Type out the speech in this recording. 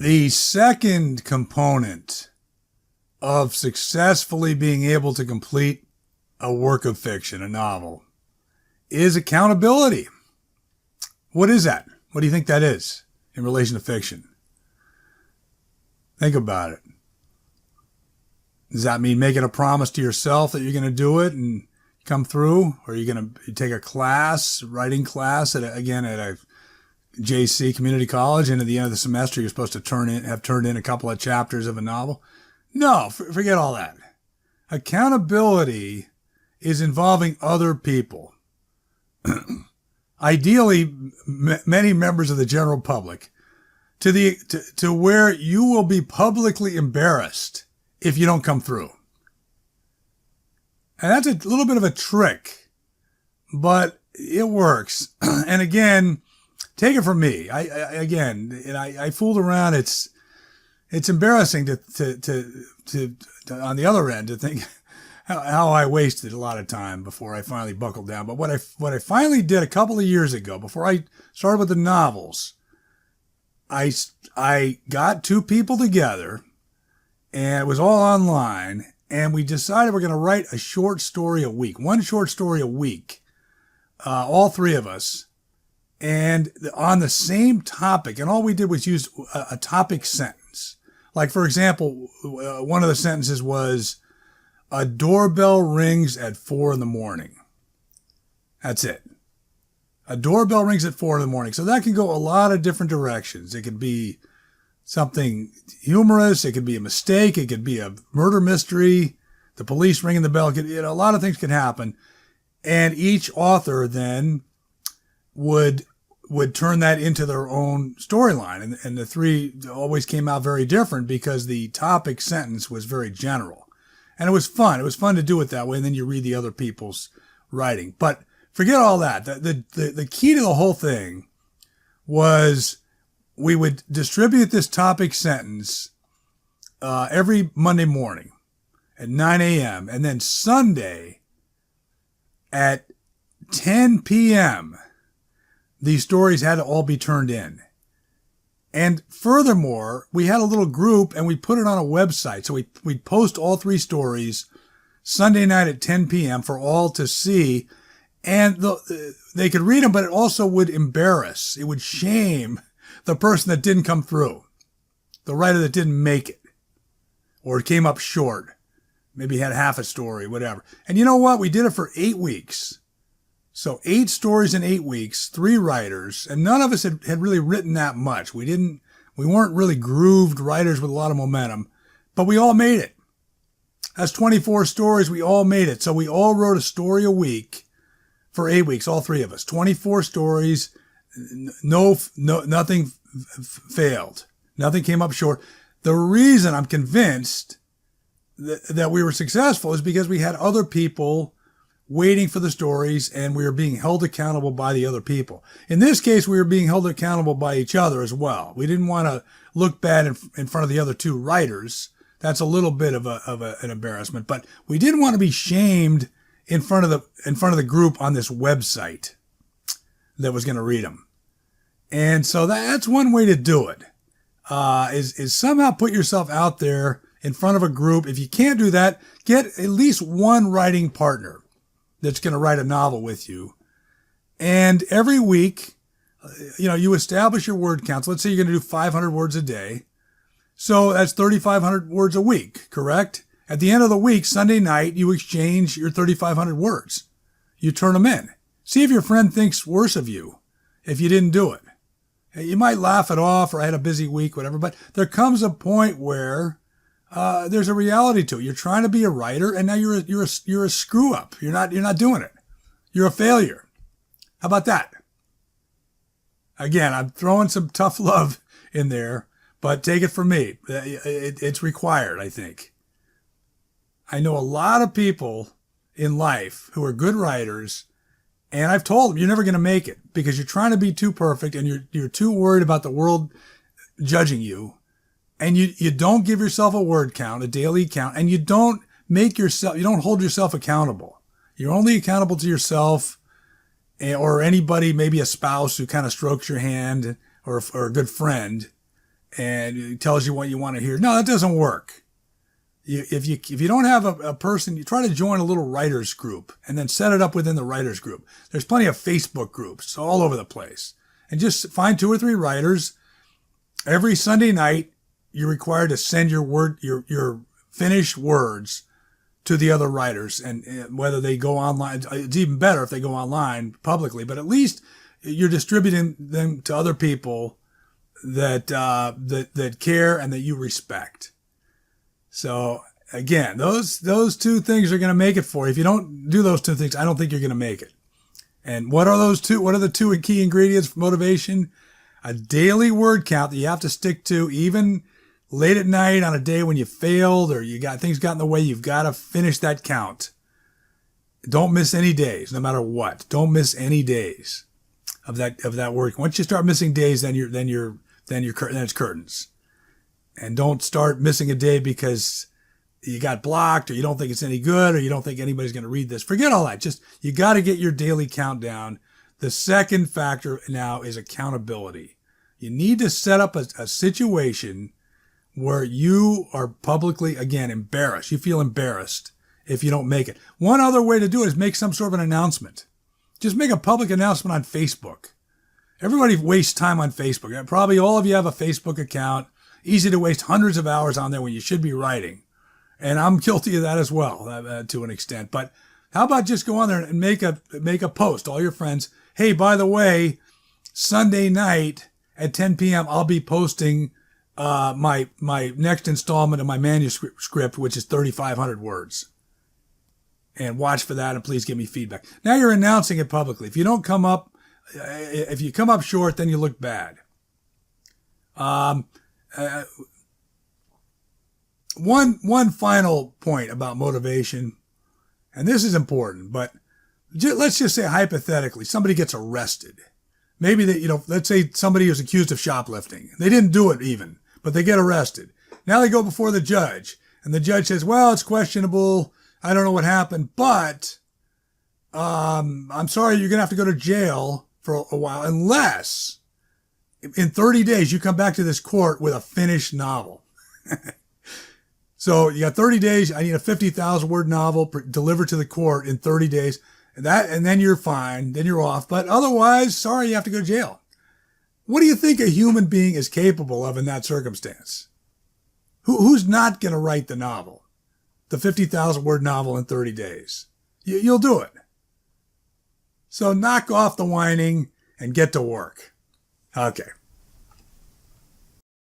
The second component of successfully being able to complete a work of fiction, a novel, is accountability. What is that? What do you think that is in relation to fiction? Think about it. Does that mean making a promise to yourself that you're going to do it and come through? Or are you going to take a class, writing class, at a JC, community college, and at the end of the semester, you're supposed to have turned in a couple of chapters of a novel? No, forget all that. Accountability is involving other people. Ideally, many members of the general public, to where you will be publicly embarrassed if you don't come through. And that's a little bit of a trick, but it works. And again, take it from me. I fooled around. It's embarrassing to on the other end to think how I wasted a lot of time before I finally buckled down. But what I finally did a couple of years ago, before I started with the novels, I got two people together, and it was all online, and we decided we're going to write a short story a week, one short story a week, all three of us, and on the same topic. And all we did was use a topic sentence. Like, for example, one of the sentences was, "A doorbell rings at 4 a.m. That's it. A doorbell rings at 4 a.m. So that can go a lot of different directions. It could be something humorous. It could be a mistake. It could be a murder mystery. The police ringing the bell. A lot of things could happen. And each author then would turn that into their own storyline. And the three always came out very different because the topic sentence was very general. And it was fun. It was fun to do it that way. And then you read the other people's writing. But forget all that. The key to the whole thing was we would distribute this topic sentence every Monday morning at 9 a.m. And then Sunday at 10 p.m., these stories had to all be turned in. And furthermore, we had a little group and we put it on a website. So we'd post all three stories Sunday night at 10 p.m. for all to see. And they could read them, but it also would embarrass. It would shame the person that didn't come through, the writer that didn't make it, or it came up short, maybe had half a story, whatever. And you know what? We did it for 8 weeks. So 8 stories in 8 weeks, 3 writers, and none of us had really written that much. We weren't really grooved writers with a lot of momentum, but we all made it. That's 24 stories. We all made it. So we all wrote a story a week for 8 weeks, all 3 of us. 24 stories. Nothing failed. Nothing came up short. The reason I'm convinced that we were successful is because we had other people waiting for the stories, and we were being held accountable by the other people. In this case, we were being held accountable by each other as well. We didn't want to look bad in front of the other 2 writers. That's a little bit of an embarrassment, but we didn't want to be shamed in front of the group on this website that was going to read them. And so that's one way to do it, is somehow put yourself out there in front of a group. If you can't do that, get at least one writing partner that's going to write a novel with you. And every week, you establish your word count. So let's say you're going to do 500 words a day. So that's 3,500 words a week, correct? At the end of the week, Sunday night, you exchange your 3,500 words. You turn them in. See if your friend thinks worse of you if you didn't do it. You might laugh it off, or I had a busy week, whatever, but there comes a point where there's a reality to it. You're trying to be a writer, and now you're a screw up. You're not doing it. You're a failure. How about that? Again, I'm throwing some tough love in there, but take it from me. It's required, I think. I know a lot of people in life who are good writers, and I've told them you're never going to make it because you're trying to be too perfect, and you're too worried about the world judging you. And you don't give yourself a word count, a daily count, and you don't hold yourself accountable. You're only accountable to yourself or anybody, maybe a spouse who kind of strokes your hand or a good friend. and it tells you what you want to hear. No, that doesn't work. If you don't have a person, you try to join a little writers group and then set it up within the writers group. There's plenty of Facebook groups all over the place. And just find 2 or 3 writers. Every Sunday night, you're required to send your finished words to the other writers. And whether they go online, it's even better if they go online publicly, but at least you're distributing them to other people that care and that you respect. So again, those 2 things are going to make it for you. If you don't do those 2 things, I don't think you're going to make it. And what are those 2? What are the 2 key ingredients for motivation? A daily word count that you have to stick to, even late at night on a day when you failed or things got in the way. You've got to finish that count. Don't miss any days, no matter what. Don't miss any days of that work. Once you start missing days, then it's curtains. And don't start missing a day because you got blocked or you don't think it's any good or you don't think anybody's going to read this. Forget all that. Just, you got to get your daily countdown. The second factor now is accountability. You need to set up a situation where you are publicly, again, embarrassed. You feel embarrassed if you don't make it. One other way to do it is make some sort of an announcement. Just make a public announcement on Facebook. Everybody wastes time on Facebook. Probably all of you have a Facebook account. Easy to waste hundreds of hours on there when you should be writing. And I'm guilty of that as well, to an extent. But how about just go on there and make a post, all your friends. Hey, by the way, Sunday night at 10 p.m., I'll be posting my next installment of my manuscript, which is 3,500 words. And watch for that, and please give me feedback. Now you're announcing it publicly. If you come up short, then you look bad. One final point about motivation, and this is important, but let's just say hypothetically, somebody gets arrested. Maybe let's say somebody is accused of shoplifting. They didn't do it even, but they get arrested. Now they go before the judge, and the judge says, well, it's questionable. I don't know what happened, but I'm sorry, you're going to have to go to jail for a while unless in 30 days you come back to this court with a finished novel. So you got 30 days. I need a 50,000 word novel delivered to the court in 30 days. And then you're fine. Then you're off. But otherwise, sorry, you have to go to jail. What do you think a human being is capable of in that circumstance? Who's not going to write the novel? The 50,000 word novel in 30 days. You'll do it. So knock off the whining and get to work. Okay.